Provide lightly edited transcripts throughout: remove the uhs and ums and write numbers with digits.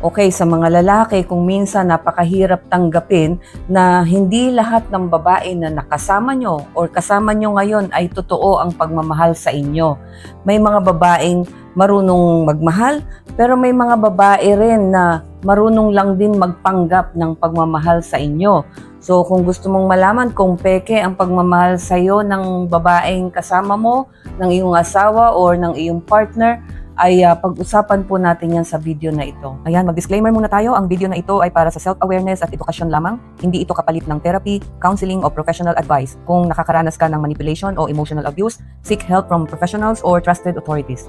Okay, sa mga lalaki, kung minsan napakahirap tanggapin na hindi lahat ng babae na nakasama nyo or kasama nyo ngayon ay totoo ang pagmamahal sa inyo. May mga babaeng marunong magmahal, pero may mga babae rin na marunong lang din magpanggap ng pagmamahal sa inyo. So kung gusto mong malaman kung peke ang pagmamahal sa iyo ng babaeng kasama mo, ng iyong asawa or ng iyong partner, ay pag-usapan po natin yan sa video na ito. Ayan, mag-disclaimer muna tayo. Ang video na ito ay para sa self-awareness at edukasyon lamang. Hindi ito kapalit ng therapy, counseling o professional advice. Kung nakakaranas ka ng manipulation o emotional abuse, seek help from professionals or trusted authorities.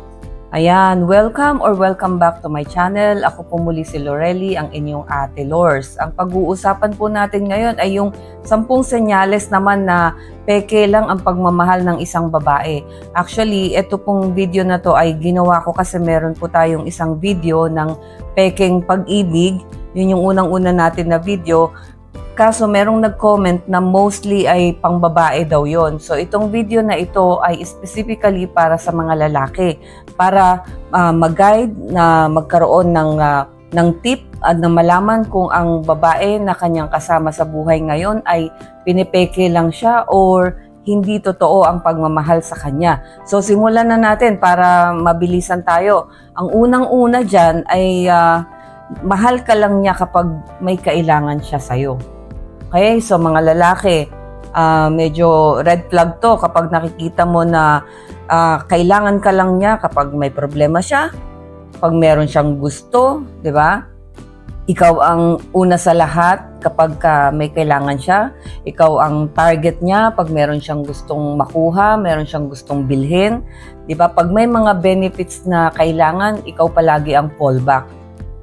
Ayan, welcome back to my channel. Ako po muli si Lorelly, ang inyong Ate Lors. Ang pag-uusapan po natin ngayon ay yung 10 senyales naman na peke lang ang pagmamahal ng isang babae. Actually, ito pong video na to ay ginawa ko kasi meron po tayong isang video ng pekeng pag-ibig. Yun yung unang-una natin na video. Kaso merong nag-comment na mostly ay pang-babae daw yon. So itong video na ito ay specifically para sa mga lalaki. Para mag-guide na magkaroon ng tip at na malaman kung ang babae na kanyang kasama sa buhay ngayon ay pinipeke lang siya or hindi totoo ang pagmamahal sa kanya. So simulan na natin para mabilisan tayo. Ang unang-una dyan ay mahal ka lang niya kapag may kailangan siya sa'yo. Okay, so mga lalaki, medyo red flag to kapag nakikita mo na kailangan ka lang niya kapag may problema siya, pag meron siyang gusto, di ba? Ikaw ang una sa lahat kapag may kailangan siya. Ikaw ang target niya pag meron siyang gustong makuha, meron siyang gustong bilhin. Di ba? Pag may mga benefits na kailangan, ikaw palagi ang fallback.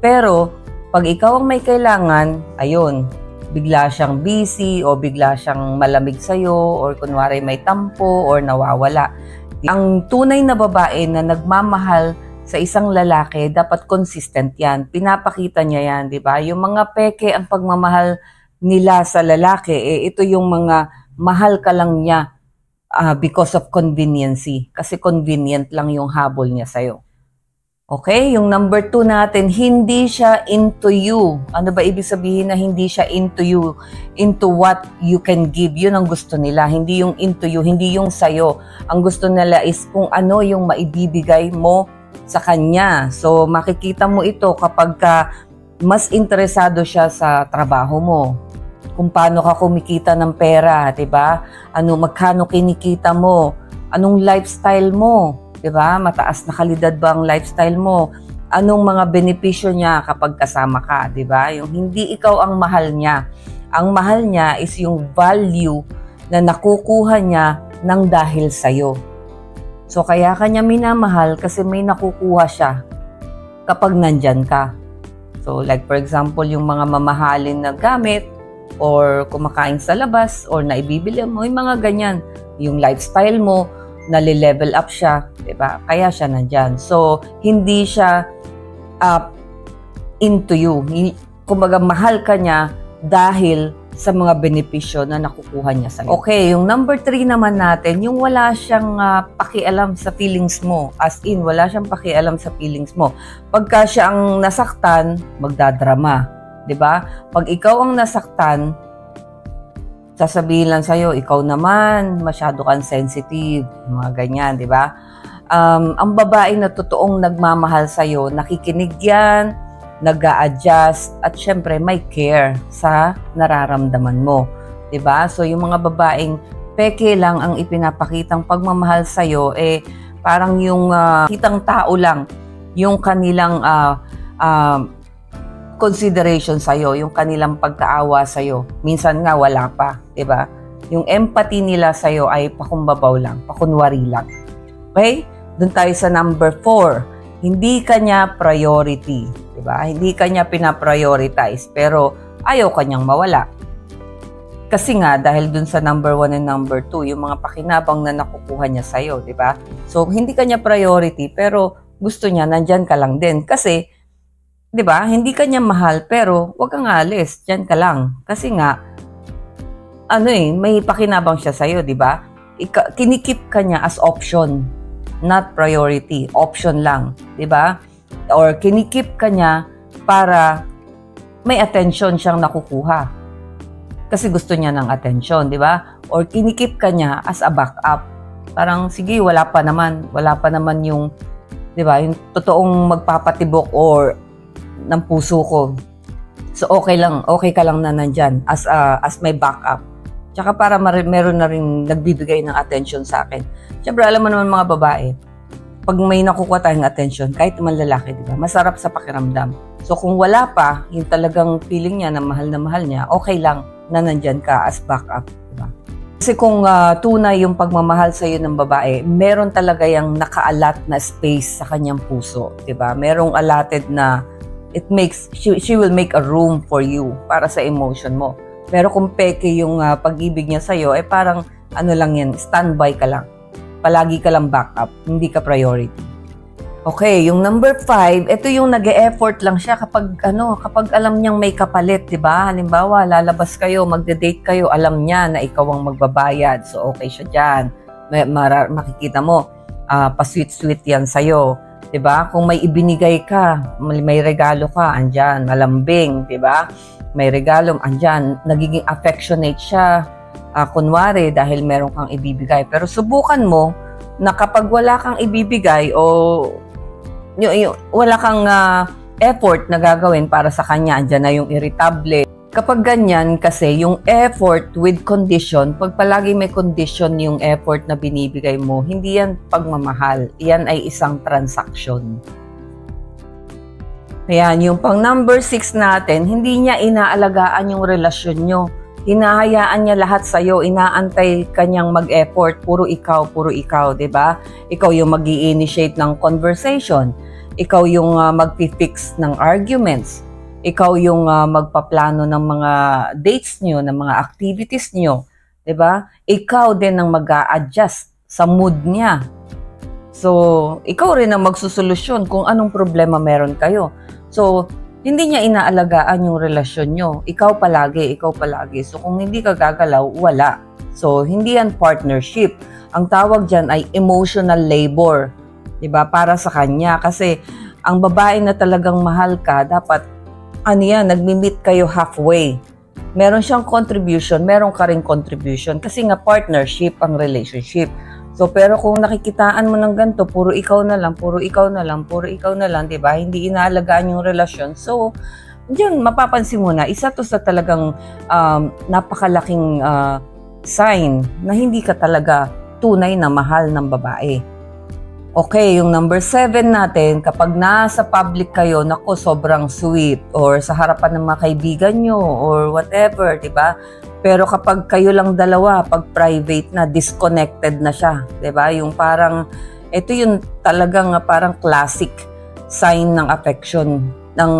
Pero pag ikaw ang may kailangan, ayun, bigla siyang busy o bigla siyang malamig sa'yo or kunwari may tampo or nawawala. Ang tunay na babae na nagmamahal sa isang lalaki, dapat consistent yan. Pinapakita niya yan, di ba? Yung mga peke ang pagmamahal nila sa lalaki, ito yung mga mahal ka lang niya because of conveniency. Kasi convenient lang yung habol niya sa'yo. Okay, yung number 2 natin, hindi siya into you. Ano ba ibig sabihin na hindi siya into you? Into what you can give. Yun ang gusto nila. Hindi yung into you, hindi yung sayo. Ang gusto nila is kung ano yung maibibigay mo sa kanya. So, makikita mo ito kapag mas interesado siya sa trabaho mo. Kung paano ka kumikita ng pera, diba? Magkano kinikita mo? Anong lifestyle mo? Diba? Mataas na kalidad ba ang lifestyle mo? Anong mga benepisyo niya kapag kasama ka? Diba? Yung hindi ikaw ang mahal niya. Ang mahal niya is yung value na nakukuha niya ng dahil sa'yo. So kaya kanya minamahal kasi may nakukuha siya kapag nandyan ka. So like for example, yung mga mamahalin na gamit or kumakain sa labas or naibibili mo, yung mga ganyan. Yung lifestyle mo, nali-level up siya, diba? Kaya siya nandyan. So, hindi siya into you. Kumbaga, mahal ka niya dahil sa mga benepisyo na nakukuha niya sa'yo. Okay, yung number 3 naman natin, yung wala siyang pakialam sa feelings mo. As in, wala siyang pakialam sa feelings mo. Pagka siya ang nasaktan, magdadrama. Diba? Pag ikaw ang nasaktan, sasabihin lang sa'yo, ikaw naman, masyado kang sensitive, mga ganyan, di ba? Ang babae na totoong nagmamahal sa'yo, nakikinig yan, nag-a-adjust, at syempre may care sa nararamdaman mo. Di ba? So, yung mga babaeng peke lang ang ipinapakitang pagmamahal sa'yo, parang yung kitang tao lang, yung kanilang consideration sa'yo, yung kanilang pagkaawa sa'yo. Minsan nga wala pa, diba? Yung empathy nila sa'yo ay pakumbabaw lang, pakunwari lang. Okay? Doon tayo sa number 4. Hindi kanya priority, diba? Hindi kanya pinaprioritize, pero ayaw kanyang mawala. Kasi nga, dahil doon sa number 1 and number 2, yung mga pakinabang na nakukuha niya sa'yo, diba? So, hindi kanya priority, pero gusto niya, nandyan ka lang din. Kasi, diba? Hindi ka niya mahal, pero wag kang alis. Diyan ka lang. Kasi nga, may pakinabang siya sa'yo, diba? Kinikip ka niya as option, not priority. Option lang, diba? Or kinikip ka niya para may attention siyang nakukuha. Kasi gusto niya ng attention, di ba? Or kinikip ka niya as a backup. Parang, sige, wala pa naman yung, di ba, yung totoong magpapatibok or ng puso ko. So, okay ka lang na nandyan as my backup. Tsaka para meron na rin nagbibigay ng attention sa akin. Siyempre, alam mo naman mga babae, pag may nakukuha tayong attention, kahit naman lalaki, di ba, masarap sa pakiramdam. So, kung wala pa, yung talagang feeling niya na mahal niya, okay lang na nandyan ka as backup. Di ba? Kasi kung tunay yung pagmamahal sa'yo ng babae, meron talaga yung nakaalat na space sa kanyang puso. Di ba? Merong allotted na she will make a room for you para sa emotion mo. Pero kung peke yung pag-ibig niya sa'yo, parang ano lang yan, standby ka lang. Palagi ka lang backup, hindi ka priority. Okay, yung number 5, ito yung nag-e-effort lang siya kapag alam niyang may kapalit, 'di ba? Halimbawa, lalabas kayo, magde-date kayo, alam niya na ikaw ang magbabayad. So okay siya diyan. Makikita mo, pa-sweet-sweet 'yan sa'yo, 'di ba? Kung may ibinigay ka, may regalo ka, andyan, malambing, 'di ba? May regalo, andyan, nagiging affectionate siya. Kunwari dahil meron kang ibibigay. Pero subukan mo na kapag wala kang ibibigay o wala kang effort na gagawin para sa kanya, andyan na yung irritable. Kapag ganyan kasi, yung effort with condition, pag palagi may condition yung effort na binibigay mo, hindi yan pagmamahal. Yan ay isang transaction. Ayan, yung pang number 6 natin, hindi niya inaalagaan yung relasyon nyo. Hinahayaan niya lahat sa'yo, inaantay kanyang mag-effort, puro ikaw, 'di ba? Ikaw yung mag-i-initiate ng conversation, ikaw yung mag-fix ng arguments, ikaw yung magpaplano ng mga dates niyo, ng mga activities niyo, 'di ba? Ikaw din ang mag-a-adjust sa mood niya. So, ikaw rin ang magsusolusyon kung anong problema meron kayo. So, hindi niya inaalagaan yung relasyon nyo. Ikaw palagi. So, kung hindi ka gagalaw, wala. So, hindi yan partnership. Ang tawag dyan ay emotional labor. Diba? Para sa kanya. Kasi, ang babae na talagang mahal ka, dapat, nagmi-meet kayo halfway. Meron siyang contribution, meron ka ring contribution. Kasi nga, partnership ang relationship. So, pero kung nakikitaan mo ng ganito, puro ikaw na lang, diba? Hindi inaalagaan yung relasyon. So, diyan, mapapansin mo na, isa to sa talagang napakalaking sign na hindi ka talaga tunay na mahal ng babae. Okay, yung number 7 natin, kapag nasa public kayo, naku, sobrang sweet, or sa harapan ng mga kaibigan nyo, or whatever, diba? Pero kapag kayo lang dalawa, pag private na, disconnected na siya, diba? Yung parang, ito yung talagang parang classic sign ng affection, ng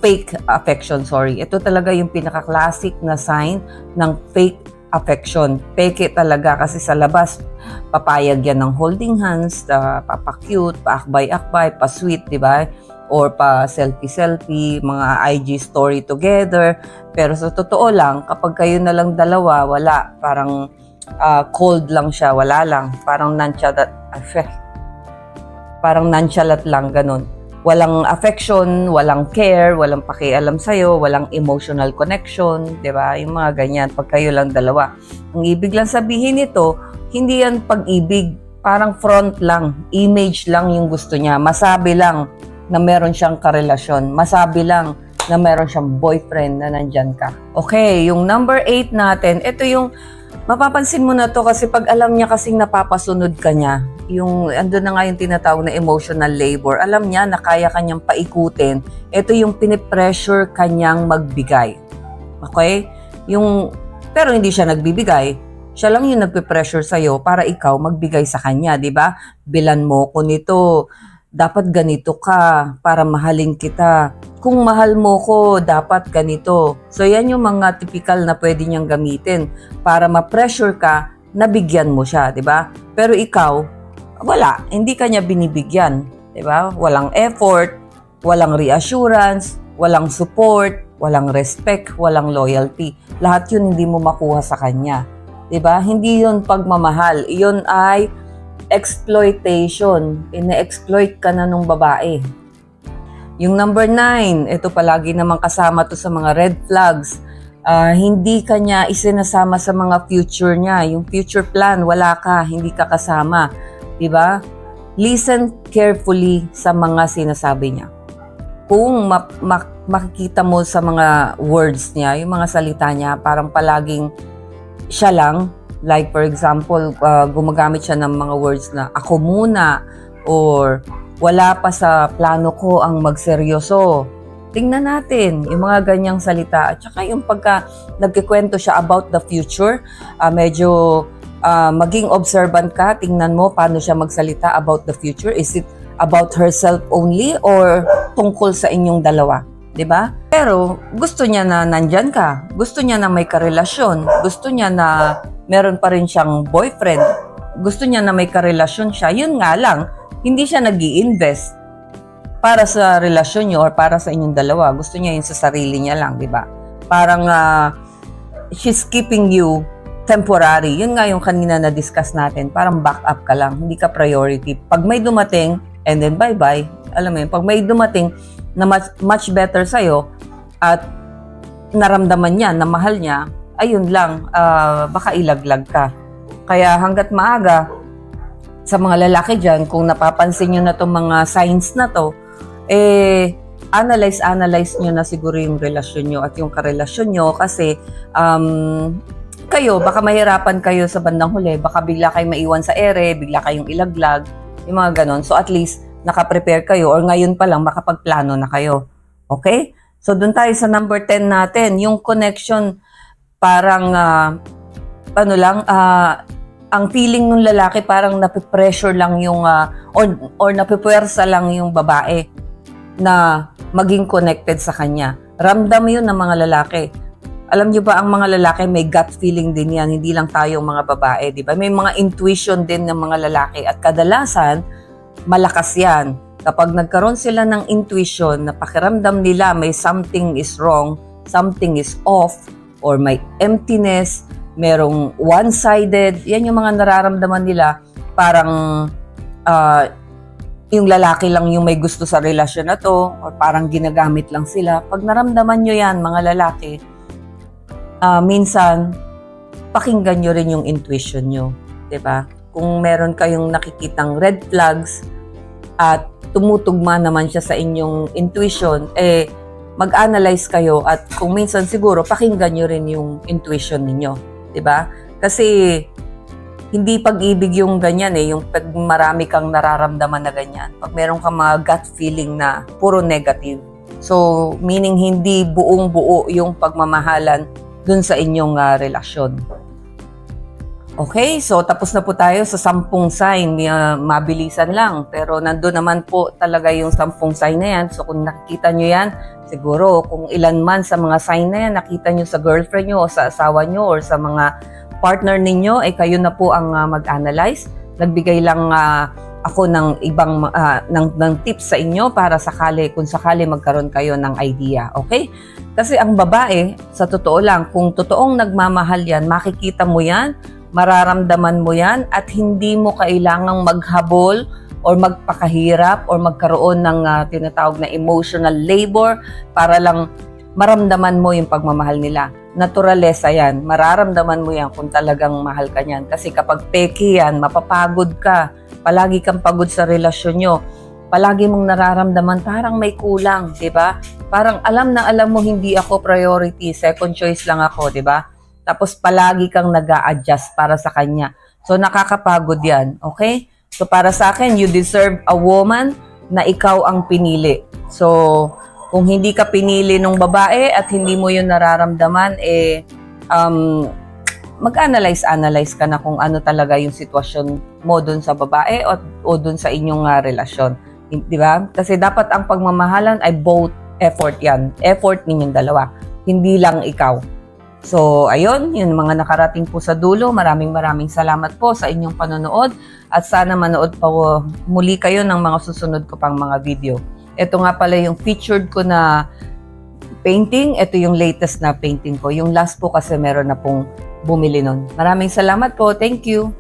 fake affection, sorry. Ito talaga yung pinaka-classic na sign ng fake affection. Peke talaga kasi sa labas, papayag yan ng holding hands, papa-cute, pa-akbay-akbay, pa-sweet, diba? Or pa-selfie-selfie, mga IG story together. Pero sa totoo lang, kapag kayo na lang dalawa, wala. Parang cold lang siya, wala lang. Parang nonchalant lang, ganun. Walang affection, walang care, walang pakialam sa'yo, walang emotional connection, di ba? Yung mga ganyan, pag kayo lang dalawa. Ang ibig lang sabihin nito, hindi yan pag-ibig, parang front lang, image lang yung gusto niya. Masabi lang na meron siyang karelasyon, masabi lang na meron siyang boyfriend na nandyan ka. Okay, yung number 8 natin, ito yung, mapapansin mo na to kasi pag alam niya kasing napapasunod ka niya, yung ando na nga yung tinatawag na emotional labor, alam niya na kaya kanyang paikutin, ito yung pinipressure kanyang magbigay. Okay? Pero hindi siya nagbibigay, siya lang yung nagpe-pressure sa'yo para ikaw magbigay sa kanya, di ba? Bilan mo ko nito, dapat ganito ka para mahalin kita. Kung mahal mo ko, dapat ganito. So yan yung mga typical na pwede niyang gamitin para ma-pressure ka na bigyan mo siya, di ba? Pero ikaw, wala, hindi ka niya binibigyan, di ba? Walang effort, walang reassurance, walang support, walang respect, walang loyalty. Lahat yun hindi mo makuha sa kanya, di ba? Hindi yun pagmamahal, yun ay exploitation. Ine-exploit ka na nung babae. Yung number 9, ito palagi naman kasama to sa mga red flags. Hindi ka niya isinasama sa mga future niya. Yung future plan, wala ka, hindi ka kasama. Diba? Listen carefully sa mga sinasabi niya. Kung makikita mo sa mga words niya, yung mga salita niya, parang palaging siya lang. Like for example, gumagamit siya ng mga words na ako muna or wala pa sa plano ko ang magseryoso. Tingnan natin yung mga ganyang salita. At saka yung pagka nagkikwento siya about the future, medyo maging observant ka. Tingnan mo paano siya magsalita about the future. Is it about herself only or tungkol sa inyong dalawa? 'Di ba? Pero gusto niya na nandyan ka. Gusto niya na may karelasyon. Gusto niya na meron pa rin siyang boyfriend. Gusto niya na may karelasyon siya. Yun nga lang, hindi siya nag-i-invest para sa relasyon niyo or para sa inyong dalawa. Gusto niya yun sa sarili niya lang, di ba? Parang she's keeping you temporary. Yun nga yung kanina na-discuss natin. Parang backup ka lang. Hindi ka priority. Pag may dumating, and then bye-bye. Alam mo yun, pag may dumating na much better sa'yo at naramdaman niya, na mahal niya, ayun lang, baka ilaglag ka. Kaya hanggat maaga, sa mga lalaki dyan, kung napapansin nyo na itong mga signs na to, analyze nyo na siguro yung relasyon nyo at yung karelasyon nyo kasi kayo, baka mahirapan kayo sa bandang huli, baka bigla kayo maiwan sa ere, bigla kayong ilaglag, yung mga ganon. So at least, nakaprepare kayo or ngayon pa lang makapagplano na kayo. Okay? So dun tayo sa number 10 natin, yung connection, parang, ang feeling ng lalaki parang napipressure lang yung or napipwersa lang yung babae na maging connected sa kanya. Ramdam yun ng mga lalaki. Alam niyo ba, ang mga lalaki may gut feeling din yan, hindi lang tayong mga babae, di ba? May mga intuition din ng mga lalaki at kadalasan malakas yan. Kapag nagkaroon sila ng intuition na pakiramdam nila may something is wrong, something is off, or may emptiness, merong one-sided, yan yung mga nararamdaman nila, parang yung lalaki lang yung may gusto sa relasyon na to, or parang ginagamit lang sila. Pag naramdaman nyo yan, mga lalaki, minsan, pakinggan nyo rin yung intuition nyo. Diba? Kung meron kayong nakikitang red flags, at tumutugma naman siya sa inyong intuition, mag-analyze kayo at kung minsan siguro, pakinggan nyo rin yung intuition ninyo. Diba? Kasi hindi pag-ibig yung ganyan yung pag marami kang nararamdaman na ganyan. Pag meron kang mga gut feeling na puro negative. So, meaning hindi buong-buo yung pagmamahalan dun sa inyong relasyon. Okay, so tapos na po tayo sa 10 sign. Mabilisan lang. Pero nandun naman po talaga yung 10 sign na yan. So kung nakikita nyo yan, siguro kung ilan man sa mga sign na yan, nakita nyo sa girlfriend nyo o sa asawa nyo or sa mga partner ninyo, kayo na po ang mag-analyze. Nagbigay lang ako ng ibang ng tips sa inyo para kung sakali magkaroon kayo ng idea. Okay? Kasi ang babae, sa totoo lang, kung totoong nagmamahal yan, makikita mo yan, mararamdaman mo yan at hindi mo kailangang maghabol or magpakahirap or magkaroon ng tinatawag na emotional labor para lang maramdaman mo yung pagmamahal nila. Naturalesa yan. Mararamdaman mo yan kung talagang mahal ka niyan. Kasi kapag peki yan, mapapagod ka. Palagi kang pagod sa relasyon nyo. Palagi mong nararamdaman parang may kulang, di ba? Parang alam na alam mo hindi ako priority, second choice lang ako, di ba? Tapos palagi kang nag-a-adjust para sa kanya. So nakakapagod yan, okay? So para sa akin, you deserve a woman na ikaw ang pinili. So kung hindi ka pinili ng babae at hindi mo yun nararamdaman, mag-analyze ka na kung ano talaga yung sitwasyon mo dun sa babae o dun sa inyong relasyon. Di ba? Kasi dapat ang pagmamahalan ay both effort yan. Effort ninyong dalawa. Hindi lang ikaw. So, ayun, yun mga nakarating po sa dulo. Maraming salamat po sa inyong panonood at sana manood pa muli kayo ng mga susunod ko pang mga video. Ito nga pala yung featured ko na painting. Ito yung latest na painting ko. Yung last po kasi meron na pong bumili nun. Maraming salamat po. Thank you.